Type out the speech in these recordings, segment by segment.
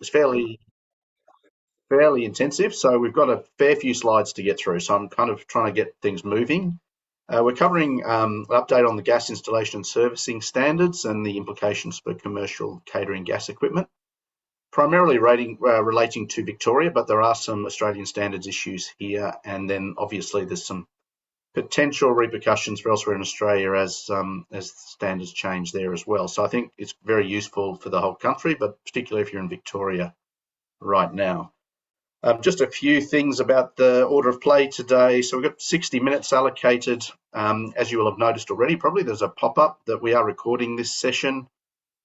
is fairly intensive, so we've got a fair few slides to get through. So I'm kind of trying to get things moving. We're covering an update on the gas installation and servicing standards and the implications for commercial catering gas equipment, primarily relating to Victoria, but there are some Australian standards issues here, and then obviously there's some potential repercussions for elsewhere in Australia as standards change there as well. So I think it's very useful for the whole country, but particularly if you're in Victoria right now. Just a few things about the order of play today. So we've got 60 minutes allocated. As you will have noticed already, probably there's a pop-up that we are recording this session.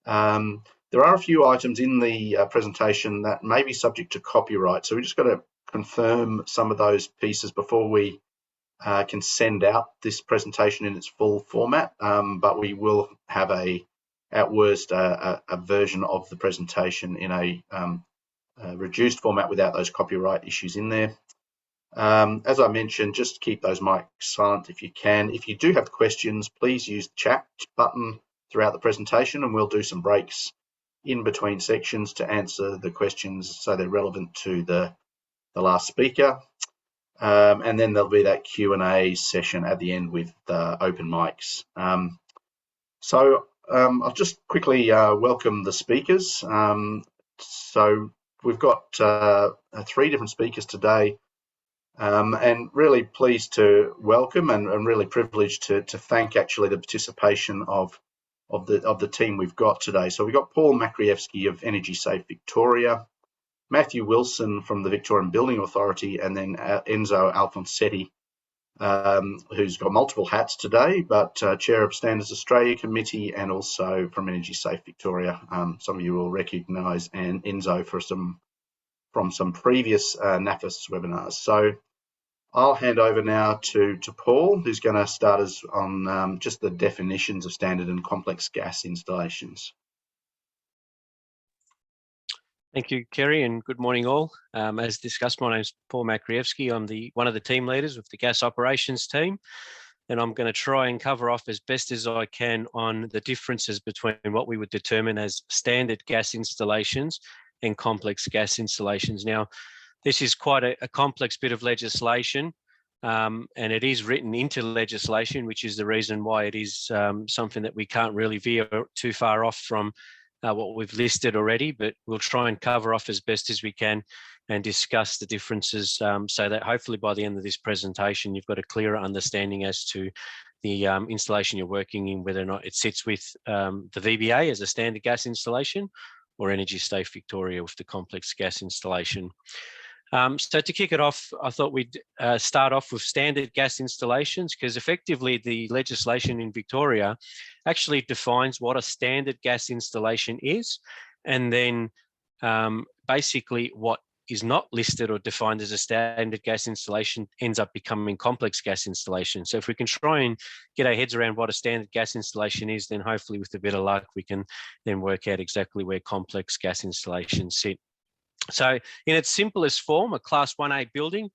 There are a few items in the presentation that may be subject to copyright. So we just got to confirm some of those pieces before we can send out this presentation in its full format. But we will have at worst, a version of the presentation in a reduced format without those copyright issues in there. As I mentioned, just keep those mics silent if you can. If you do have questions, please use the chat button throughout the presentation, and we'll do some breaks in between sections to answer the questions so they're relevant to the last speaker. And then there'll be that Q&A session at the end with open mics. I'll just quickly welcome the speakers. So we've got 3 different speakers today, and really pleased to welcome and really privileged to thank actually the participation of the team we've got today. So we've got Paul Makrievsky of Energy Safe Victoria, Matthew Wilson from the Victorian Building Authority, and then Enzo Alfonsetti, who's got multiple hats today, but Chair of Standards Australia Committee and also from Energy Safe Victoria. Some of you will recognise Enzo from some previous NAFIS webinars. So I'll hand over now to Paul, who's going to start us on just the definitions of standard and complex gas installations. Thank you, Kerry, and good morning all. As discussed, my name is Paul Makrievsky. I'm one of the team leaders with the gas operations team, and I'm going to try and cover off as best as I can on the differences between what we would determine as standard gas installations and complex gas installations. Now, this is quite a complex bit of legislation, and it is written into legislation, which is the reason why it is something that we can't really veer too far off from what we've listed already, but we'll try and cover off as best as we can and discuss the differences so that hopefully by the end of this presentation, you've got a clearer understanding as to the installation you're working in, whether or not it sits with the VBA as a standard gas installation or Energy Safe Victoria with the complex gas installation. So to kick it off, I thought we'd start off with standard gas installations, because effectively the legislation in Victoria actually defines what a standard gas installation is, and then basically what is not listed or defined as a standard gas installation ends up becoming complex gas installation. So if we can try and get our heads around what a standard gas installation is, then hopefully with a bit of luck, we can then work out exactly where complex gas installations sit. So in its simplest form, a Class 1A building,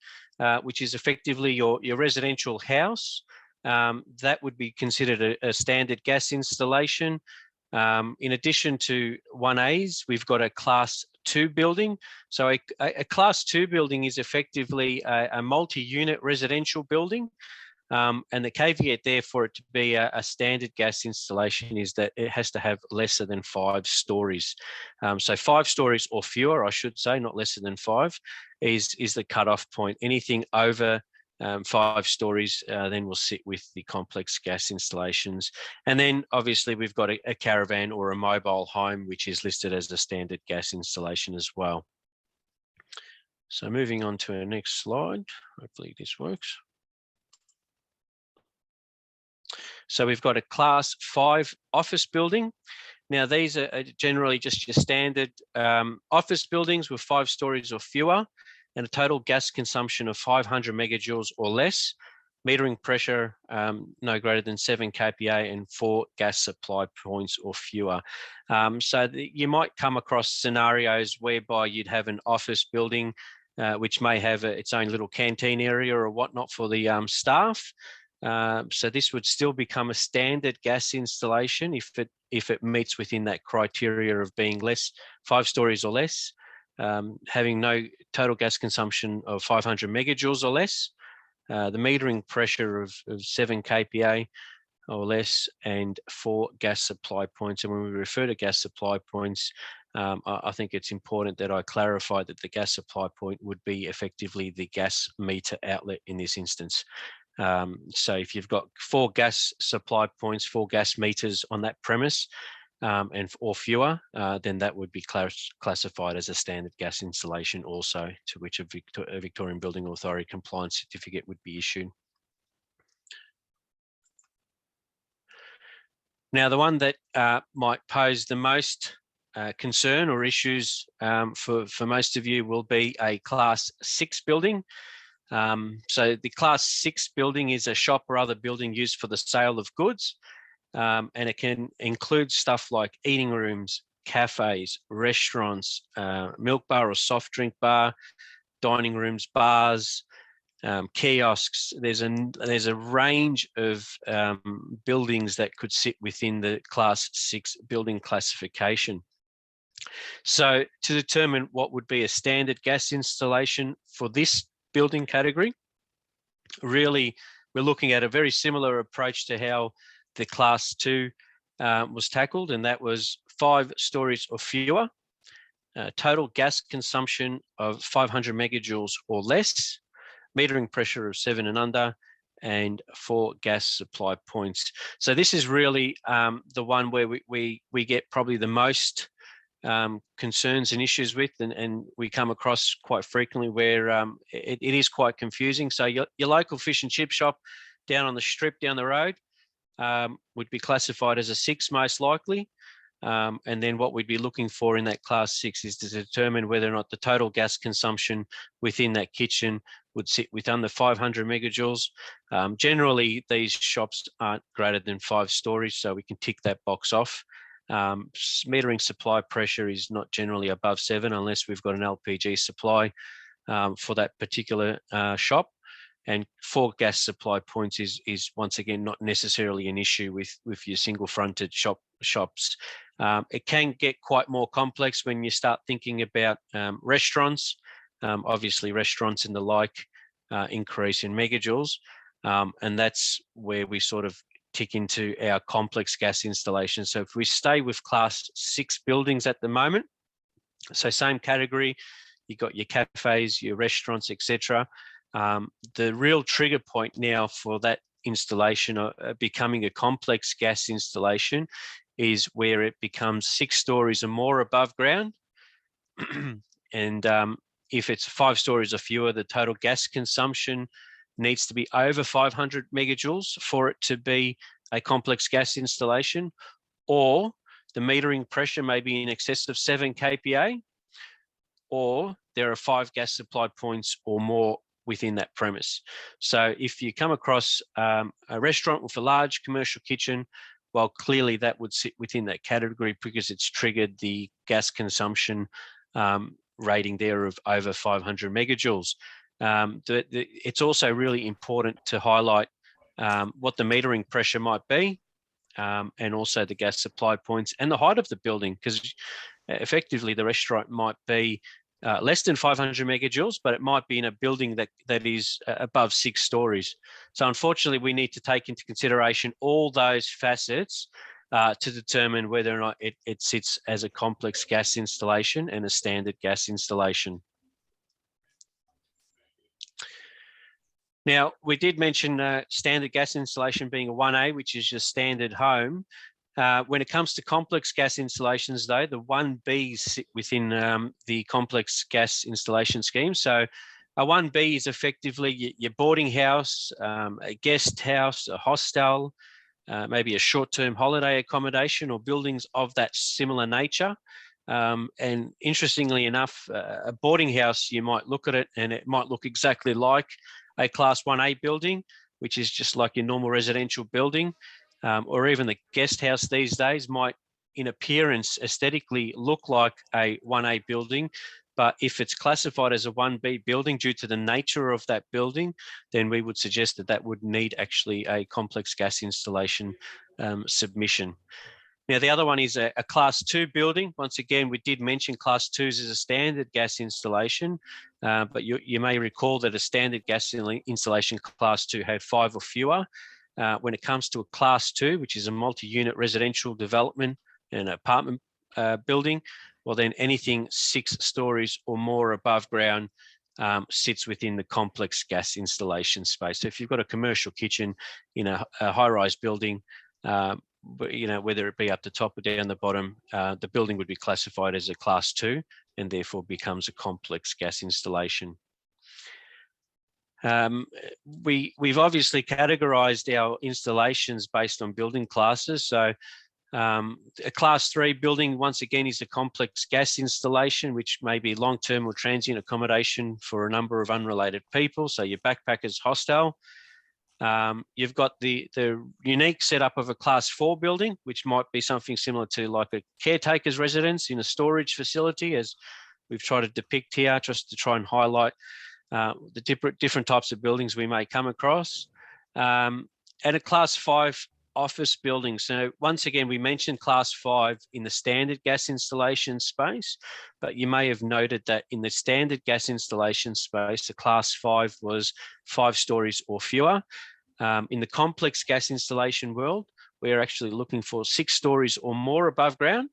which is effectively your residential house, that would be considered a standard gas installation. In addition to 1As, we've got a Class 2 building. So a Class 2 building is effectively a multi-unit residential building. And the caveat there for it to be a standard gas installation is that it has to have lesser than 5 stories. So 5 stories or fewer, I should say, not lesser than 5, is the cutoff point. Anything over 5 stories then will sit with the complex gas installations. And then obviously we've got a caravan or a mobile home, which is listed as a standard gas installation as well. So moving on to our next slide, hopefully this works. So we've got a Class 5 office building. Now these are generally just your standard office buildings with 5 stories or fewer, and a total gas consumption of 500 megajoules or less, metering pressure no greater than 7 kPa, and 4 gas supply points or fewer. So you might come across scenarios whereby you'd have an office building which may have its own little canteen area or whatnot for the staff. So this would still become a standard gas installation if if it meets within that criteria of being 5 stories or less, having no total gas consumption of 500 megajoules or less, the metering pressure of 7 kPa or less, and 4 gas supply points. And when we refer to gas supply points, I think it's important that I clarify that the gas supply point would be effectively the gas meter outlet in this instance. So if you've got 4 gas supply points, 4 gas meters on that premise, or fewer, then that would be classified as a standard gas installation also, to which a Victorian Building Authority compliance certificate would be issued. Now, the one that might pose the most concern or issues for most of you will be a Class 6 building. So the Class 6 building is a shop or other building used for the sale of goods, and it can include stuff like eating rooms, cafes, restaurants, milk bar or soft drink bar, dining rooms, bars, kiosks. There's a range of buildings that could sit within the Class 6 building classification. So to determine what would be a standard gas installation for this building category, really we're looking at a very similar approach to how the Class 2 was tackled, and that was 5 stories or fewer, total gas consumption of 500 megajoules or less, metering pressure of 7 and under, and 4 gas supply points. So this is really the one where we get probably the most concerns and issues with, and we come across quite frequently where it is quite confusing. So your local fish and chip shop down on the strip down the road would be classified as a 6 most likely. And then what we'd be looking for in that Class 6 is to determine whether or not the total gas consumption within that kitchen would sit with under 500 megajoules. Generally, these shops aren't greater than 5 stories, so we can tick that box off. Metering supply pressure is not generally above 7 unless we've got an LPG supply for that particular shop. And 4 gas supply points is once again not necessarily an issue with your single fronted shops. It can get quite more complex when you start thinking about restaurants. Obviously, restaurants and the like increase in megajoules, and that's where we sort of tick into our complex gas installation. So if we stay with Class 6 buildings at the moment, so same category, you've got your cafes, your restaurants, etc. The real trigger point now for that installation becoming a complex gas installation is where it becomes 6 stories or more above ground. And if it's 5 stories or fewer, the total gas consumption needs to be over 500 megajoules for it to be a complex gas installation, or the metering pressure may be in excess of 7 kPa, or there are 5 gas supply points or more within that premise. So if you come across a restaurant with a large commercial kitchen, well, clearly that would sit within that category because it's triggered the gas consumption rating there of over 500 megajoules. It's also really important to highlight what the metering pressure might be, and also the gas supply points and the height of the building, because effectively the restaurant might be less than 500 megajoules, but it might be in a building that is above 6 stories. So unfortunately, we need to take into consideration all those facets to determine whether or not it sits as a complex gas installation and a standard gas installation. Now, we did mention standard gas installation being a 1A, which is your standard home. When it comes to complex gas installations, though, the 1Bs sit within the complex gas installation scheme. So a 1B is effectively your boarding house, a guest house, a hostel, maybe a short-term holiday accommodation or buildings of that similar nature. And interestingly enough, a boarding house, you might look at it and it might look exactly like a Class 1A building, which is just like your normal residential building, or even the guest house these days might, in appearance, aesthetically look like a 1A building. But if it's classified as a 1B building due to the nature of that building, then we would suggest that would need actually a complex gas installation submission. Now, the other one is a Class 2 building. Once again, we did mention Class 2s as a standard gas installation, but you may recall that a standard gas installation Class 2 had 5 or fewer. When it comes to a Class 2, which is a multi-unit residential development and apartment building, well, then anything 6 stories or more above ground sits within the complex gas installation space. So if you've got a commercial kitchen in a high-rise building, whether it be up the top or down the bottom, the building would be classified as a Class 2 and therefore becomes a complex gas installation. We've obviously categorised our installations based on building classes. So a Class 3 building, once again, is a complex gas installation, which may be long-term or transient accommodation for a number of unrelated people. So your backpackers hostel. You've got the unique setup of a Class 4 building, which might be something similar to like a caretaker's residence in a storage facility, as we've tried to depict here, just to try and highlight the different types of buildings we may come across. And a Class 5 office building. So once again, we mentioned Class 5 in the standard gas installation space, but you may have noted that in the standard gas installation space, the Class 5 was 5 stories or fewer. In the complex gas installation world, we're actually looking for 6 stories or more above ground.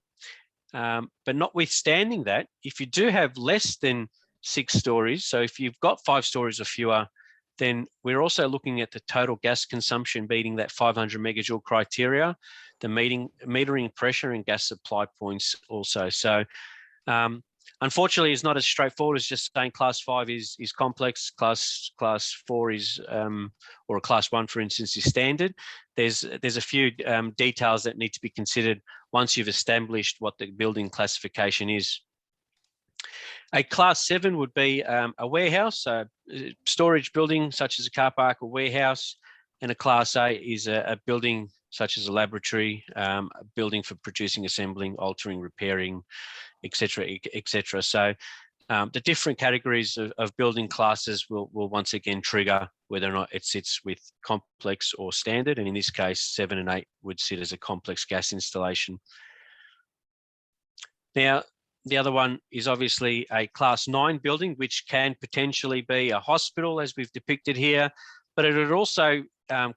But notwithstanding that, if you do have less than 6 stories, so if you've got 5 stories or fewer, then we're also looking at the total gas consumption meeting that 500 megajoule criteria, the metering pressure and gas supply points also. So unfortunately, it's not as straightforward as just saying Class 5 is complex, Class 4 is, or a Class 1, for instance, is standard. There's a few details that need to be considered once you've established what the building classification is. A Class 7 would be a warehouse, a storage building such as a car park or warehouse, and a Class 8 is a building such as a laboratory, a building for producing, assembling, altering, repairing, etc., etc. So the different categories of building classes will once again trigger whether or not it sits with complex or standard, and in this case, 7 and 8 would sit as a complex gas installation. Now, the other one is obviously a Class 9 building, which can potentially be a hospital, as we've depicted here, but it would also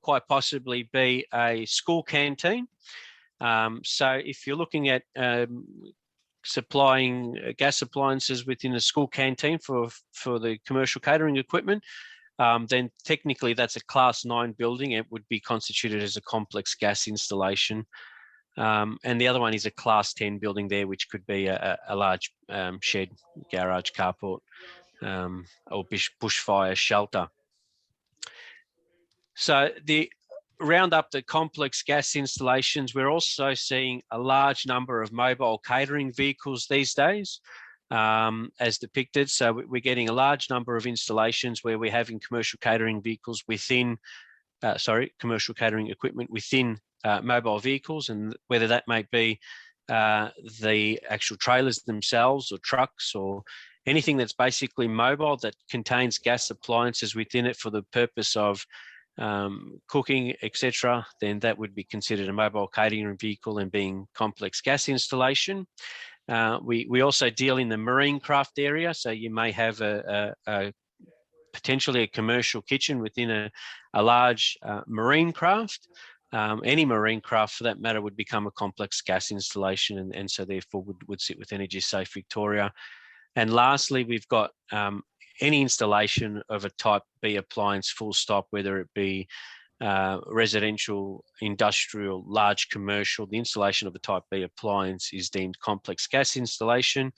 quite possibly be a school canteen. So if you're looking at supplying gas appliances within a school canteen for the commercial catering equipment, then technically that's a Class 9 building. It would be constituted as a complex gas installation. And the other one is a Class 10 building there, which could be a large shed, garage, carport, or bushfire shelter. So the round up the complex gas installations, we're also seeing a large number of mobile catering vehicles these days, as depicted. So we're getting a large number of installations where we're having commercial catering vehicles within, commercial catering equipment within mobile vehicles, and whether that may be the actual trailers themselves or trucks or anything that's basically mobile that contains gas appliances within it for the purpose of cooking, etc., then that would be considered a mobile catering vehicle and being complex gas installation. We also deal in the marine craft area, so you may have potentially a commercial kitchen within a large marine craft. Any marine craft, for that matter, would become a complex gas installation, and so therefore would sit with Energy Safe Victoria. And lastly, we've got any installation of a Type B appliance, full stop, whether it be residential, industrial, large commercial. The installation of a Type B appliance is deemed complex gas installation.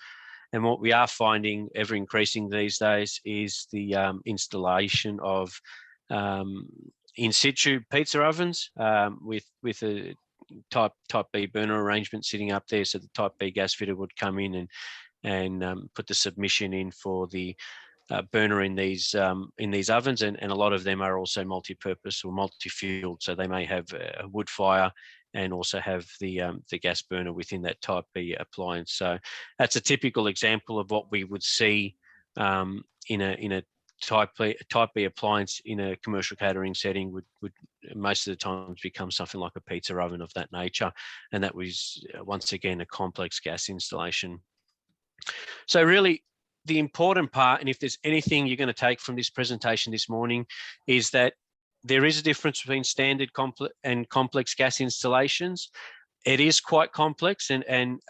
And what we are finding ever increasing these days is the installation of in situ pizza ovens with a type B burner arrangement sitting up there. So the Type B gas fitter would come in and put the submission in for the burner in these ovens, and a lot of them are also multi-purpose or multi-fueled. So they may have a wood fire and also have the gas burner within that Type B appliance. So that's a typical example of what we would see in a Type B appliance in a commercial catering setting would most of the times become something like a pizza oven of that nature. And that was, once again, a complex gas installation. So really, the important part, and if there's anything you're going to take from this presentation this morning, is that there is a difference between standard and complex gas installations. It is quite complex and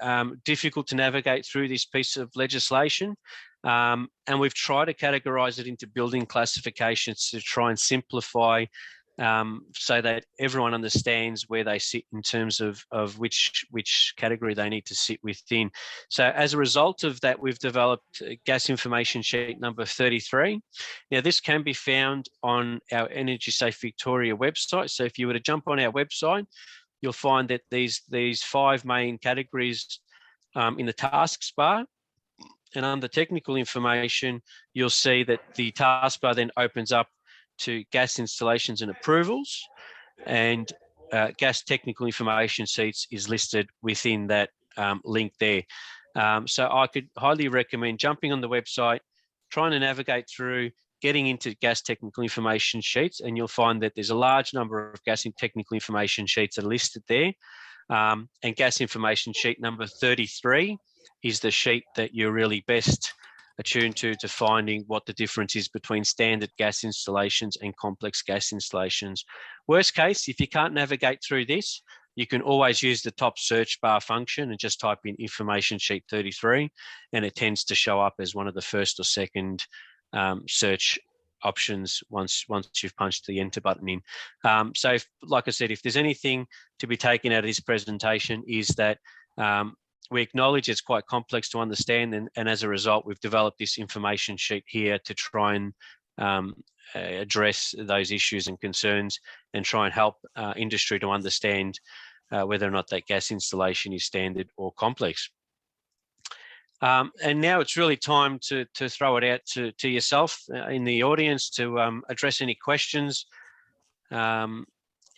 difficult to navigate through this piece of legislation. And we've tried to categorise it into building classifications to try and simplify so that everyone understands where they sit in terms of which category they need to sit within. So as a result of that, we've developed gas information sheet number 33. Now, this can be found on our Energy Safe Victoria website. So if you were to jump on our website, you'll find that these 5 main categories in the tasks bar. And under technical information, you'll see that the taskbar then opens up to gas installations and approvals, and gas technical information sheets is listed within that link there. So I could highly recommend jumping on the website, trying to navigate through, getting into gas technical information sheets, and you'll find that there's a large number of gas and technical information sheets that are listed there. And gas information sheet number 33 is the sheet that you're really best attuned to finding what the difference is between standard gas installations and complex gas installations. Worst case, if you can't navigate through this, you can always use the top search bar function and just type in information sheet 33, and it tends to show up as one of the first or second search options once you've punched the enter button in. So like I said, if there's anything to be taken out of this presentation, is that we acknowledge it's quite complex to understand, and as a result, we've developed this information sheet here to try and address those issues and concerns and try and help industry to understand whether or not that gas installation is standard or complex. And now it's really time to throw it out to yourself in the audience to address any questions,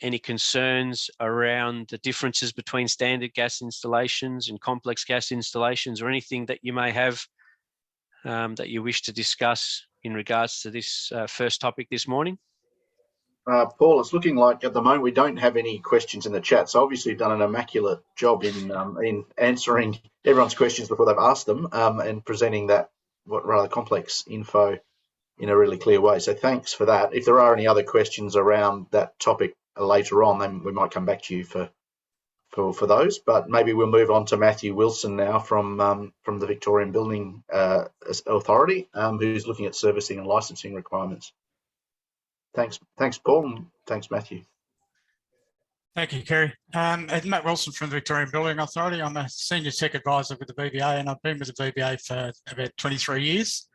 any concerns around the differences between standard gas installations and complex gas installations, or anything that you may have that you wish to discuss in regards to this first topic this morning. Paul, it's looking like at the moment we don't have any questions in the chat. So obviously you've done an immaculate job in answering everyone's questions before they've asked them and presenting that rather complex info in a really clear way. So thanks for that. If there are any other questions around that topic later on, then we might come back to you for those. But maybe we'll move on to Matthew Wilson now from the Victorian Building Authority, who's looking at servicing and licensing requirements. Thanks, Paul, and thanks, Matthew. Thank you, Kerry. It's Matt Wilson from the Victorian Building Authority. I'm a Senior Tech Advisor with the VBA, and I've been with the VBA for about 23 years.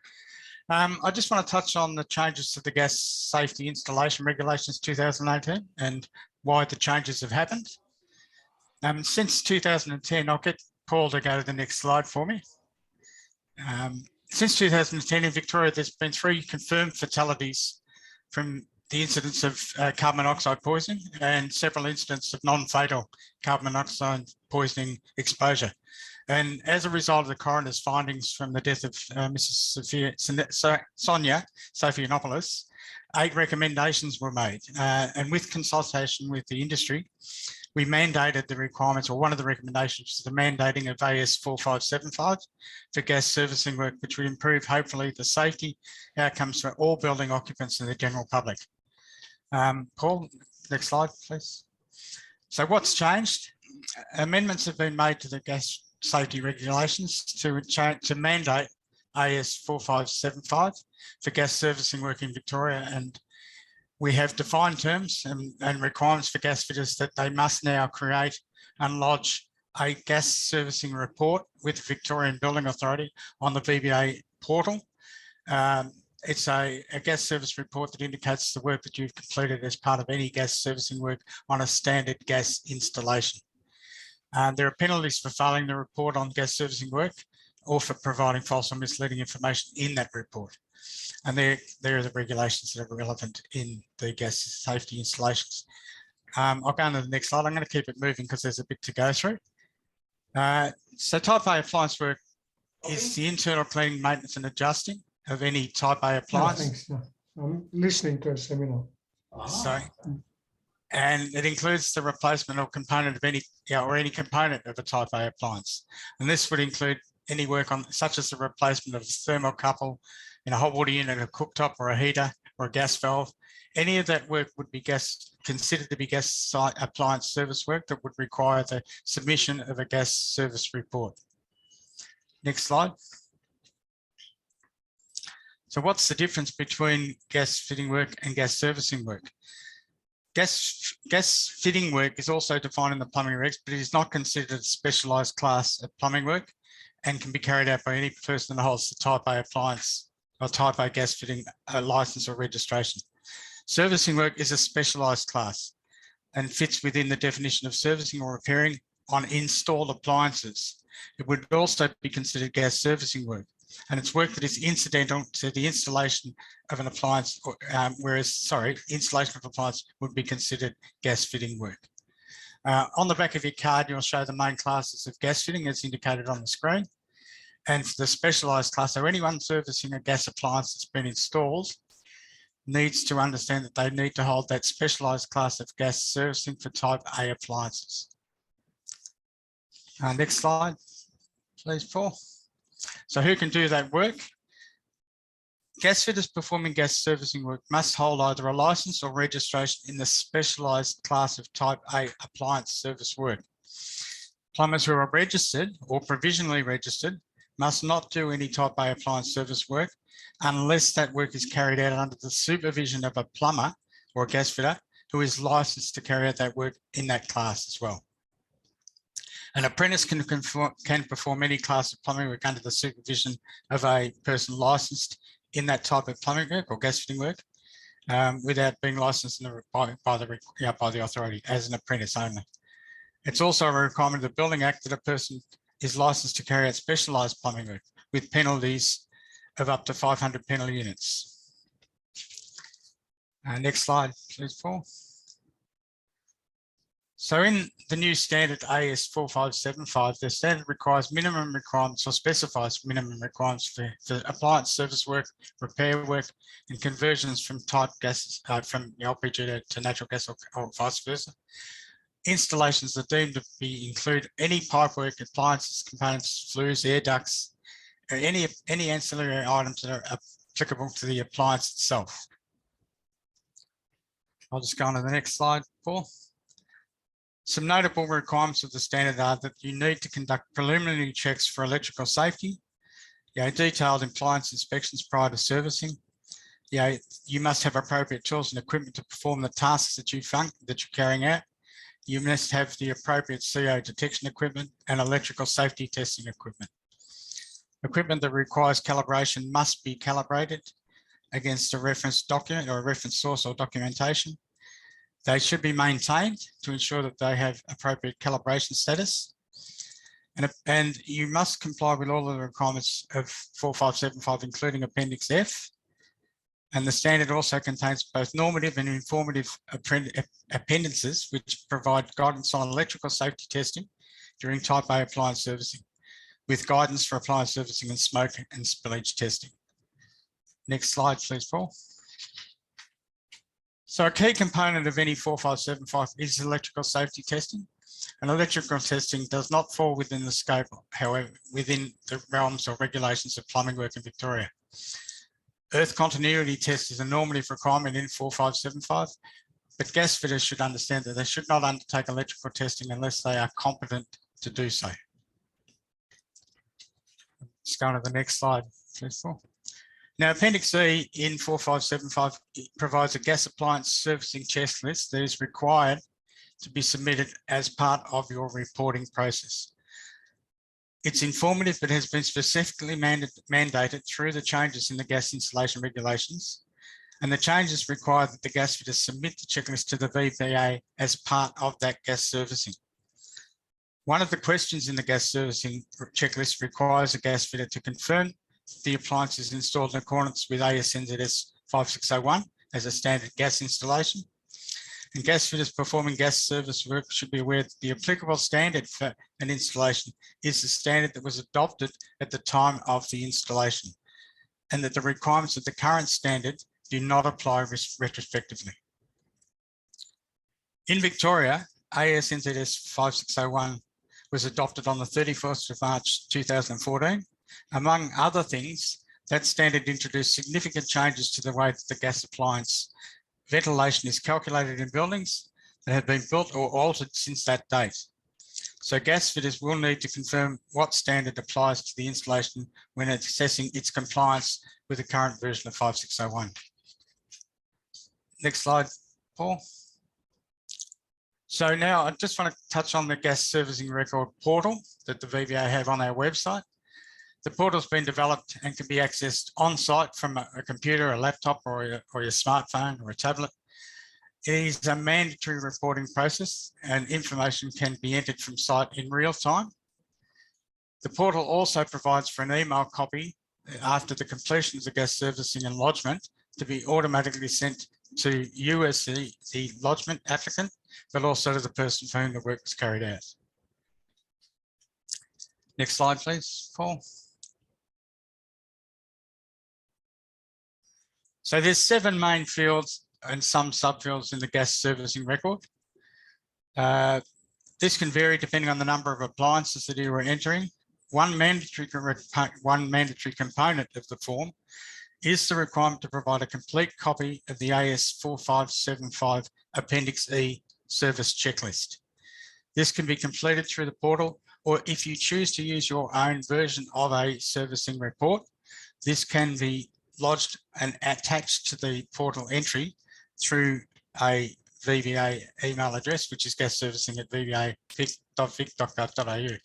I just want to touch on the changes to the Gas Safety Installation Regulations 2018 and why the changes have happened. Since 2010, I'll get Paul to go to the next slide for me. Since 2010 in Victoria, there's been 3 confirmed fatalities from the incidents of carbon monoxide poisoning and several incidents of non-fatal carbon monoxide poisoning exposure. And as a result of the coroner's findings from the death of Mrs. Sonia Sophianopoulos, 8 recommendations were made. And with consultation with the industry, we mandated the requirements, or one of the recommendations was the mandating of AS 4575 for gas servicing work, which would improve, hopefully, the safety outcomes for all building occupants and the general public. Paul, next slide, please. So what's changed? Amendments have been made to the gas safety regulations to mandate AS 4575 for gas servicing work in Victoria, and we have defined terms and requirements for gas fitters that they must now create and lodge a gas servicing report with the Victorian Building Authority on the VBA portal. It's a gas service report that indicates the work that you've completed as part of any gas servicing work on a standard gas installation. There are penalties for failing the report on gas servicing work or for providing false or misleading information in that report. And there are the regulations that are relevant in the gas safety installations. I'll go on to the next slide. I'm going to keep it moving because there's a bit to go through. So type A appliance work is the internal cleaning, maintenance and adjusting of any type A appliance. No, thanks. No. I'm listening to a seminar. Sorry. and it includes the replacement or component of any component of a type A appliance. And this would include any work on, such as the replacement of a thermocouple in a hot water unit, a cooktop or a heater or a gas valve. Any of that work would be considered to be gas site appliance service work that would require the submission of a gas service report. Next slide. So what's the difference between gas fitting work and gas servicing work? Gas fitting work is also defined in the plumbing regs, but it is not considered a specialised class of plumbing work and can be carried out by any person that holds the type A appliance or type A gas fitting licence or registration. Servicing work is a specialised class and fits within the definition of servicing or repairing on installed appliances. It would also be considered gas servicing work, and it's work that is incidental to the installation of an appliance, installation of appliance would be considered gas fitting work. On the back of your card, you'll show the main classes of gas fitting as indicated on the screen. And for the specialised class, so anyone servicing a gas appliance that's been installed needs to understand that they need to hold that specialised class of gas servicing for type A appliances. Next slide, please, Paul. So who can do that work? Gas fitters performing gas servicing work must hold either a licence or registration in the specialised class of type A appliance service work. Plumbers who are registered or provisionally registered must not do any type A appliance service work unless that work is carried out under the supervision of a plumber or a gas fitter who is licensed to carry out that work in that class as well. An apprentice can perform any class of plumbing work under the supervision of a person licensed in that type of plumbing work or gas fitting work without being licensed by the authority as an apprentice only. It's also a requirement of the Building Act that a person is licensed to carry out specialised plumbing work with penalties of up to 500 penal units. Next slide, please, Paul. So in the new standard AS 4575, the standard requires minimum requirements or specifies minimum requirements for appliance service work, repair work, and conversions from type gas, from LPG to natural gas or vice versa. Installations are deemed to include any pipework, appliances, components, flues, air ducts, or any ancillary items that are applicable to the appliance itself. I'll just go on to the next slide, Paul. Some notable requirements of the standard are that you need to conduct preliminary checks for electrical safety, detailed appliance inspections prior to servicing. You must have appropriate tools and equipment to perform the tasks that you're carrying out. You must have the appropriate CO detection equipment and electrical safety testing equipment. Equipment that requires calibration must be calibrated against a reference document or a reference source or documentation. They should be maintained to ensure that they have appropriate calibration status. And you must comply with all of the requirements of 4575, including Appendix F. And the standard also contains both normative and informative appendices, which provide guidance on electrical safety testing during type A appliance servicing, with guidance for appliance servicing and smoke and spillage testing. Next slide, please, Paul. So a key component of any 4575 is electrical safety testing. And electrical testing does not fall within the scope, however, within the realms or regulations of plumbing work in Victoria. Earth continuity test is a normative requirement in 4575, but gas fitters should understand that they should not undertake electrical testing unless they are competent to do so. Let's go on to the next slide, please, Paul. Now, Appendix E in 4575 provides a gas appliance servicing checklist that is required to be submitted as part of your reporting process. It's informative, but has been specifically mandated through the changes in the gas installation regulations, and the changes require that the gas fitters submit the checklist to the VPA as part of that gas servicing. One of the questions in the gas servicing checklist requires a gas fitter to confirm the appliance is installed in accordance with AS/NZS 5601 as a standard gas installation. And gas fitters performing gas service work should be aware that the applicable standard for an installation is the standard that was adopted at the time of the installation, and that the requirements of the current standard do not apply retrospectively. In Victoria, AS-NZS 5601 was adopted on the 31st of March 2014. Among other things, that standard introduced significant changes to the way that the gas appliance ventilation is calculated in buildings that have been built or altered since that date. So gas fitters will need to confirm what standard applies to the installation when assessing its compliance with the current version of 5601. Next slide, Paul. So now I just want to touch on the gas servicing record portal that the VVA have on our website. The portal's been developed and can be accessed on site from a computer, a laptop, or your smartphone or a tablet. It is a mandatory reporting process and information can be entered from site in real time. The portal also provides for an email copy after the completion of the gas servicing and lodgement to be automatically sent to you as the lodgement applicant, but also to the person for whom the work was carried out. Next slide, please, Paul. So there's 7 main fields and some subfields in the gas servicing record. This can vary depending on the number of appliances that you are entering. One mandatory component of the form is the requirement to provide a complete copy of the AS 4575 Appendix E service checklist. This can be completed through the portal, or if you choose to use your own version of a servicing report, this can be lodged and attached to the portal entry through a VVA email address, which is gasservicing@vva.vic.gov.au.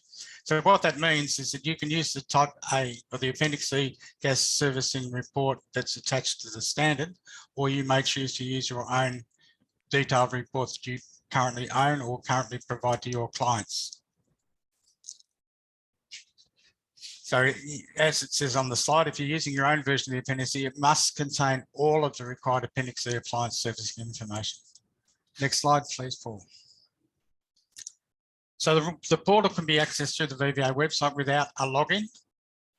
So what that means is that you can use the Type A or the Appendix C gas servicing report that's attached to the standard, or you may choose to use your own detailed reports that you currently own or currently provide to your clients. So as it says on the slide, if you're using your own version of the Appendix C, it must contain all of the required Appendix C appliance servicing information. Next slide, please, Paul. So the portal can be accessed through the VVA website without a login.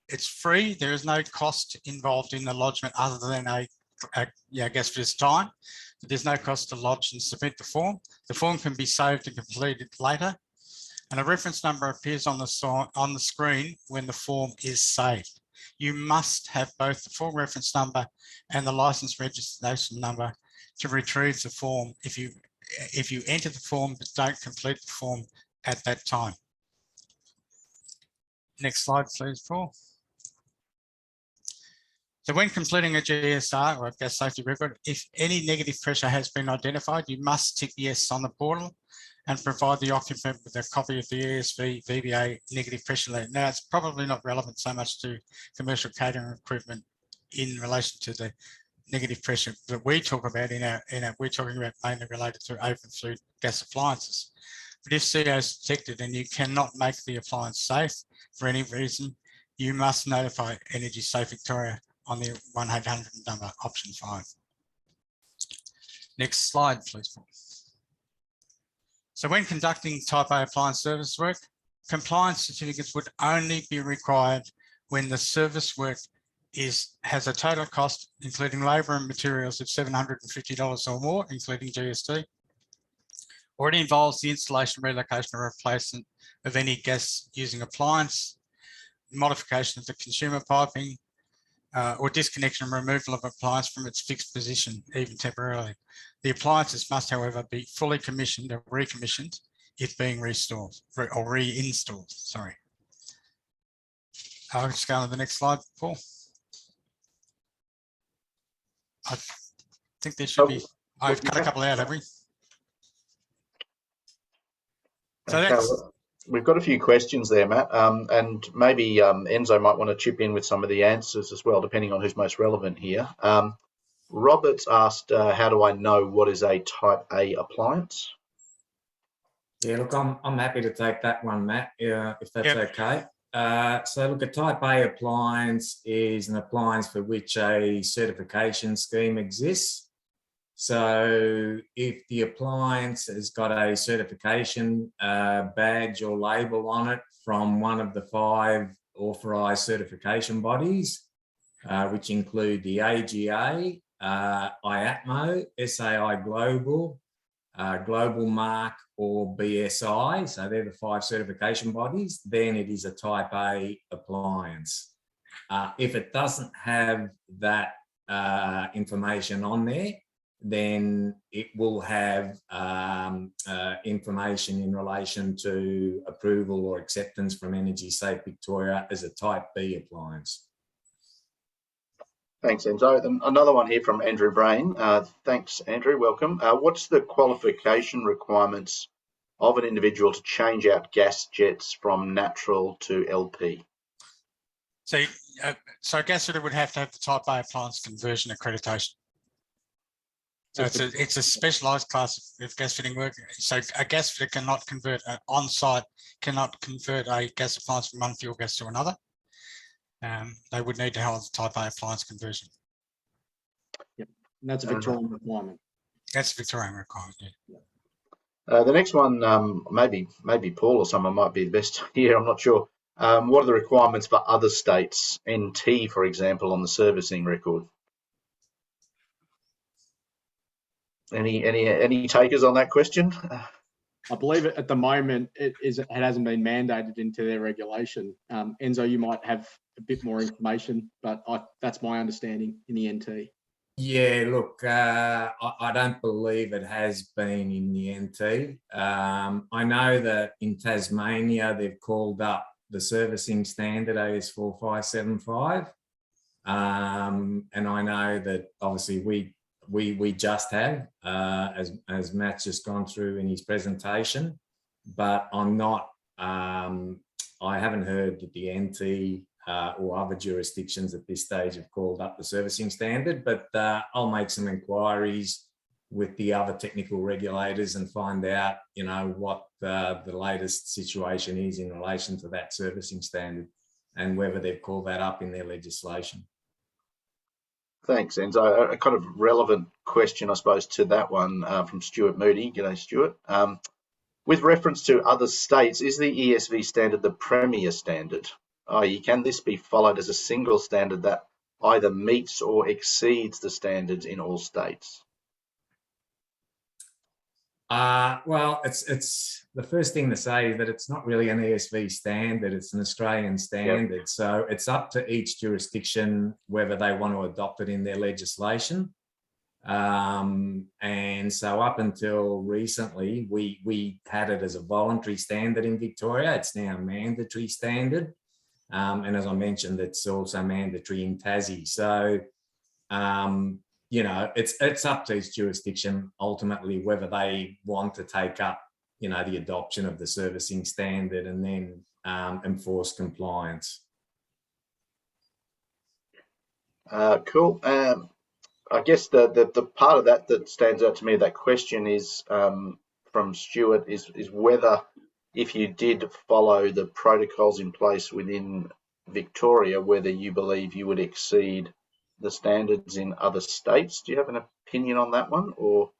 It's free. There is no cost involved in the lodgement other than I guess for this time. But there's no cost to lodge and submit the form. The form can be saved and completed later. And a reference number appears on the screen when the form is saved. You must have both the full reference number and the license registration number to retrieve the form if you enter the form but don't complete the form at that time. Next slide, please, Paul. So when completing a GSR or a gas safety record, if any negative pressure has been identified, you must tick yes on the portal and provide the occupant with a copy of the ESV VVA negative pressure letter. Now, it's probably not relevant so much to commercial catering equipment in relation to the negative pressure that we talk about we're talking about mainly related to open flue gas appliances. But if CO is detected and you cannot make the appliance safe for any reason, you must notify Energy Safe Victoria on the 1800 number, option 5. Next slide, please, Paul. So when conducting Type A appliance service work, compliance certificates would only be required when the service work has a total cost, including labour and materials, of $750 or more, including GST, or it involves the installation, relocation or replacement of any gas using appliance, modification of the consumer piping, or disconnection and removal of appliance from its fixed position, even temporarily. The appliances must, however, be fully commissioned or recommissioned if being restored or reinstalled. Sorry. I'll just go on to the next slide, Paul. I think there should be. I've cut a couple out, have we? So that's. We've got a few questions there, Matt, and maybe Enzo might want to chip in with some of the answers as well, depending on who's most relevant here. Robert's asked, how do I know what is a Type A appliance? Yeah, look, I'm happy to take that one, Matt, if that's okay. So look, a Type A appliance is an appliance for which a certification scheme exists. So if the appliance has got a certification badge or label on it from one of the 5 authorised certification bodies, which include the AGA, IATMO, SAI Global, Global Mark or BSI, so they're the 5 certification bodies, then it is a type A appliance. If it doesn't have that information on there, then it will have information in relation to approval or acceptance from Energy Safe Victoria as a type B appliance. Thanks, Enzo. Then another one here from Andrew Brain. Thanks, Andrew. Welcome. What's the qualification requirements of an individual to change out gas jets from natural to LP? So a gas fitter would have to have the type A appliance conversion accreditation. So it's a specialised class of gas fitting work. So a gas fitter cannot convert on-site, cannot convert a gas appliance from one fuel gas to another. They would need to have the type A appliance conversion. Yep, and that's a Victorian requirement. That's a Victorian requirement, yeah. The next one, maybe Paul or someone might be the best here, I'm not sure. What are the requirements for other states, NT, for example, on the servicing record? Any takers on that question? I believe at the moment it hasn't been mandated into their regulation. Enzo, you might have a bit more information, but that's my understanding in the NT. Yeah, look, I don't believe it has been in the NT. I know that in Tasmania they've called up the servicing standard AS4575, and I know that obviously we just have, as Matt's just gone through in his presentation, but I'm not, I haven't heard that the NT or other jurisdictions at this stage have called up the servicing standard, but I'll make some inquiries with the other technical regulators and find out, you know, what the latest situation is in relation to that servicing standard and whether they've called that up in their legislation. Thanks, Enzo. A kind of relevant question, I suppose, to that one from Stuart Moody. G'day, Stuart. With reference to other states, is the ESV standard the premier standard? i.e., can this be followed as a single standard that either meets or exceeds the standards in all states? Well, it's the first thing to say is that it's not really an ESV standard, it's an Australian standard. Yep. So it's up to each jurisdiction whether they want to adopt it in their legislation. And so up until recently, we had it as a voluntary standard in Victoria. It's now a mandatory standard. And as I mentioned, it's also mandatory in Tassie. So, you know, it's up to each jurisdiction ultimately whether they want to take up, you know, the adoption of the servicing standard and then enforce compliance. Cool. I guess the part of that stands out to me, that question is from Stuart, is whether if you did follow the protocols in place within Victoria, whether you believe you would exceed the standards in other states. Do you have an opinion on that one, or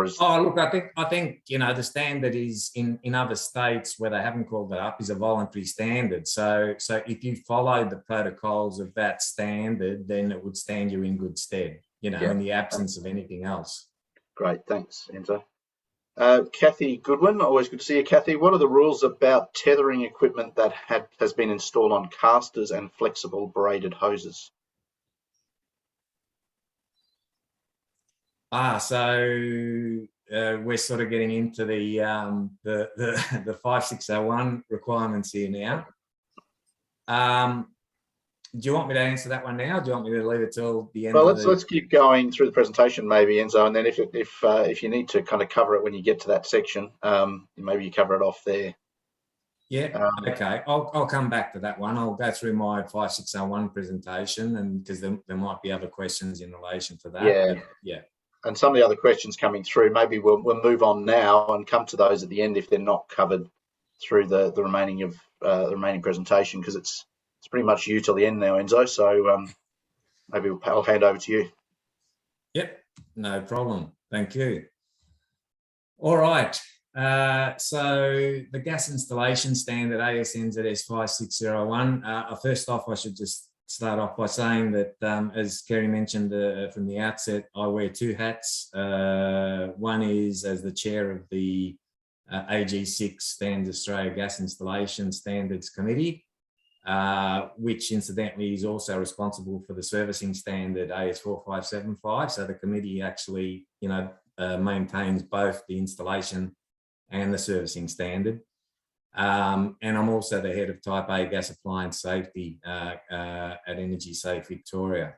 is? Oh, look, I think you know the standard is in other states where they haven't called it up is a voluntary standard. So if you followed the protocols of that standard, then it would stand you in good stead. You know, in the absence of anything else. Great, thanks, Enzo. Kathy Goodwin, always good to see you, Kathy. What are the rules about tethering equipment that has been installed on casters and flexible braided hoses? So we're sort of getting into the 5601 requirements here now. Do you want me to answer that one now? Or do you want me to leave it till the end? Well, let's keep going through the presentation, maybe, Enzo, and then if you need to kind of cover it when you get to that section, maybe you cover it off there. Yeah. Okay. I'll come back to that one. I'll go through my 5601 presentation, and because there might be other questions in relation to that. Yeah. Yeah. And some of the other questions coming through, maybe we'll move on now and come to those at the end if they're not covered through the remaining presentation, because it's pretty much you till the end now, Enzo. So maybe I'll hand over to you. Yep, no problem. Thank you. All right. So the gas installation standard ASNZS 5601. First off, I should just start off by saying that, as Kerry mentioned from the outset, I wear two hats. One is as the chair of the AG6 Standards Australia Gas Installation Standards Committee, which incidentally is also responsible for the servicing standard AS4575. So the committee actually, maintains both the installation and the servicing standard. And I'm also the head of Type A gas appliance safety at Energy Safe Victoria.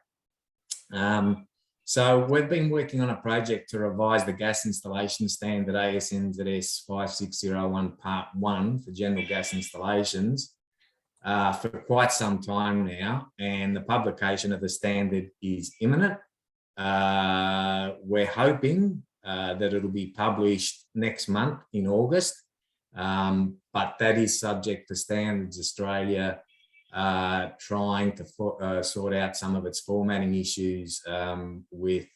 So we've been working on a project to revise the gas installation standard AS/NZS 5601 Part 1 for general gas installations for quite some time now, and the publication of the standard is imminent. We're hoping that it'll be published next month in August, but that is subject to Standards Australia trying to sort out some of its formatting issues with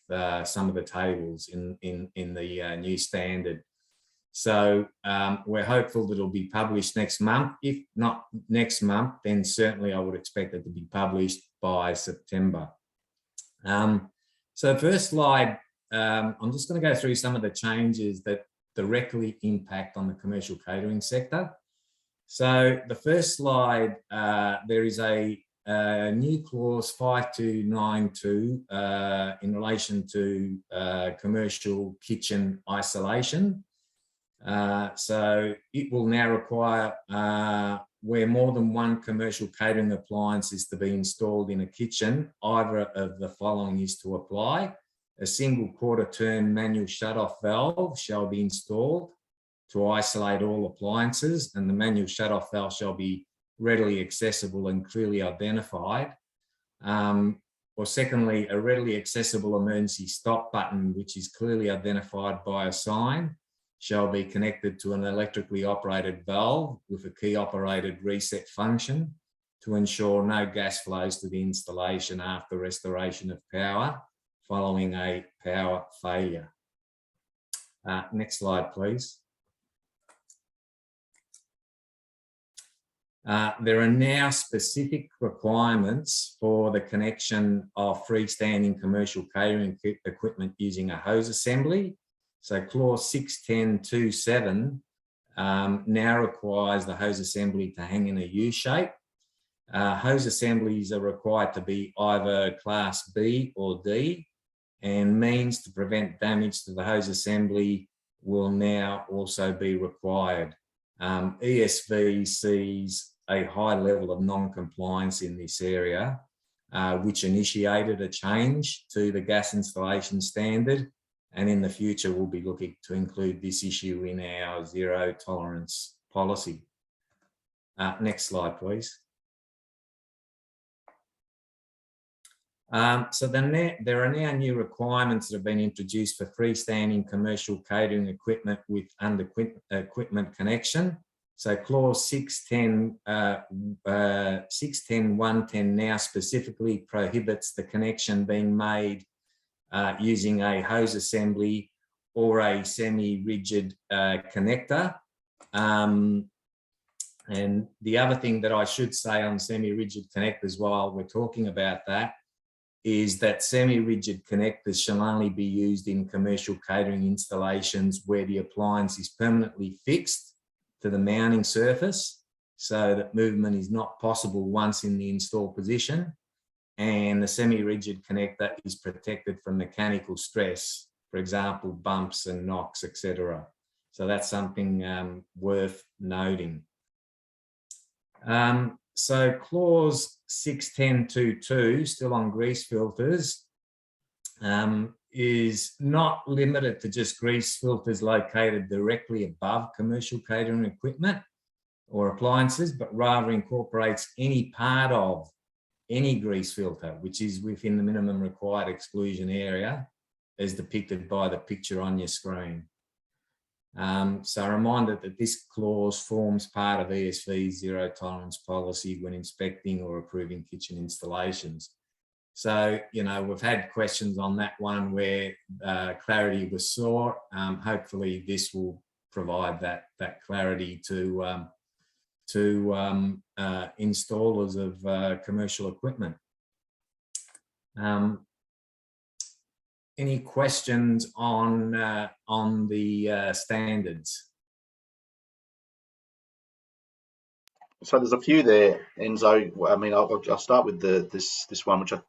some of the tables in the new standard. So we're hopeful that it'll be published next month. If not next month, then certainly I would expect it to be published by September. So first slide, I'm just going to go through some of the changes that directly impact on the commercial catering sector. So the first slide, there is a new clause 5292 in relation to commercial kitchen isolation. So it will now require where more than one commercial catering appliance is to be installed in a kitchen, either of the following is to apply. A single quarter turn manual shut-off valve shall be installed to isolate all appliances, and the manual shut-off valve shall be readily accessible and clearly identified. Or secondly, a readily accessible emergency stop button, which is clearly identified by a sign, shall be connected to an electrically operated valve with a key-operated reset function to ensure no gas flows to the installation after restoration of power following a power failure. Next slide, please. There are now specific requirements for the connection of freestanding commercial catering equipment using a hose assembly. So clause 610.27 now requires the hose assembly to hang in a U shape. Hose assemblies are required to be either class B or D, and means to prevent damage to the hose assembly will now also be required. ESV sees a high level of non-compliance in this area, which initiated a change to the gas installation standard, and in the future we'll be looking to include this issue in our zero tolerance policy. Next slide, please. So there are now new requirements that have been introduced for freestanding commercial catering equipment with under equipment connection. So clause 610.110 now specifically prohibits the connection being made using a hose assembly or a semi-rigid connector. And the other thing that I should say on semi-rigid connectors while we're talking about that is that semi-rigid connectors shall only be used in commercial catering installations where the appliance is permanently fixed to the mounting surface so that movement is not possible once in the installed position, and the semi-rigid connector is protected from mechanical stress, for example, bumps and knocks, etc. So that's something worth noting. So clause 610.22, still on grease filters, is not limited to just grease filters located directly above commercial catering equipment or appliances, but rather incorporates any part of any grease filter, which is within the minimum required exclusion area, as depicted by the picture on your screen. So a reminder that this clause forms part of ESV's zero tolerance policy when inspecting or approving kitchen installations. So, we've had questions on that one where clarity was sought. Hopefully this will provide that clarity to to installers of commercial equipment. Any questions on the standards? So there's a few there, Enzo. I mean, I'll start with this one, which I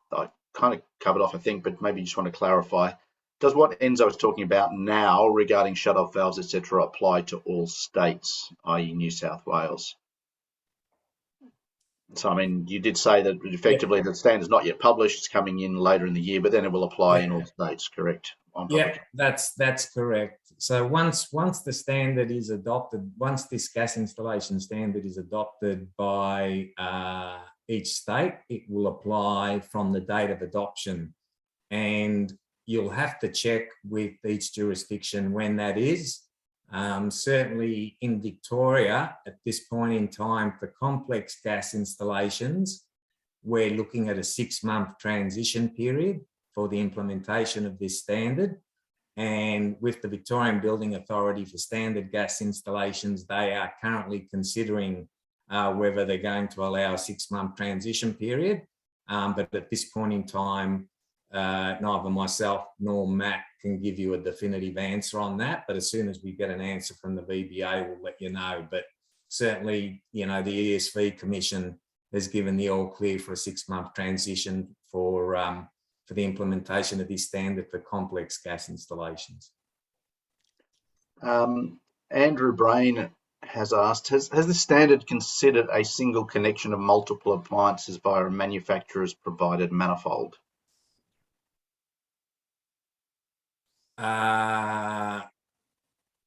kind of covered off, I think, but maybe you just want to clarify. Does what Enzo is talking about now regarding shut-off valves, etc., apply to all states, i.e. New South Wales? So, I mean, you did say that effectively the standard's not yet published, it's coming in later in the year, but then it will apply in all states, correct? Yeah, that's correct. So once the standard is adopted, once this gas installation standard is adopted by each state, it will apply from the date of adoption. And you'll have to check with each jurisdiction when that is. Certainly in Victoria, at this point in time, for complex gas installations, we're looking at a 6-month transition period for the implementation of this standard. And with the Victorian Building Authority for standard gas installations, they are currently considering whether they're going to allow a 6-month transition period. But at this point in time, neither myself nor Matt can give you a definitive answer on that. But as soon as we get an answer from the VBA, we'll let you know. But certainly, you know, the ESV Commission has given the all clear for a 6-month transition for the implementation of this standard for complex gas installations. Andrew Brain has asked, has the standard considered a single connection of multiple appliances via a manufacturer's provided manifold? I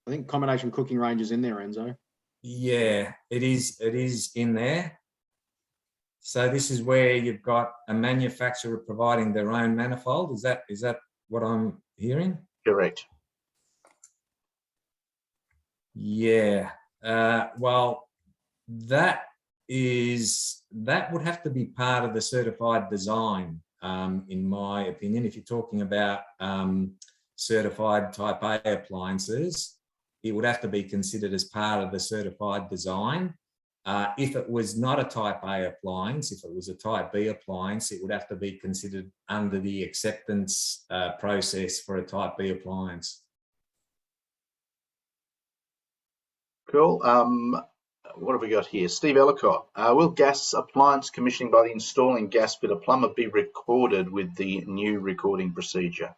think combination cooking range is in there, Enzo. Yeah, it is in there. So this is where you've got a manufacturer providing their own manifold. Is that what I'm hearing? Correct. Yeah. Well, that would have to be part of the certified design, in my opinion. If you're talking about certified type A appliances, it would have to be considered as part of the certified design. If it was not a type A appliance, if it was a type B appliance, it would have to be considered under the acceptance process for a type B appliance. Cool. What have we got here? Steve Ellicott. Will gas appliance commissioning by the installing gas fitter plumber be recorded with the new recording procedure?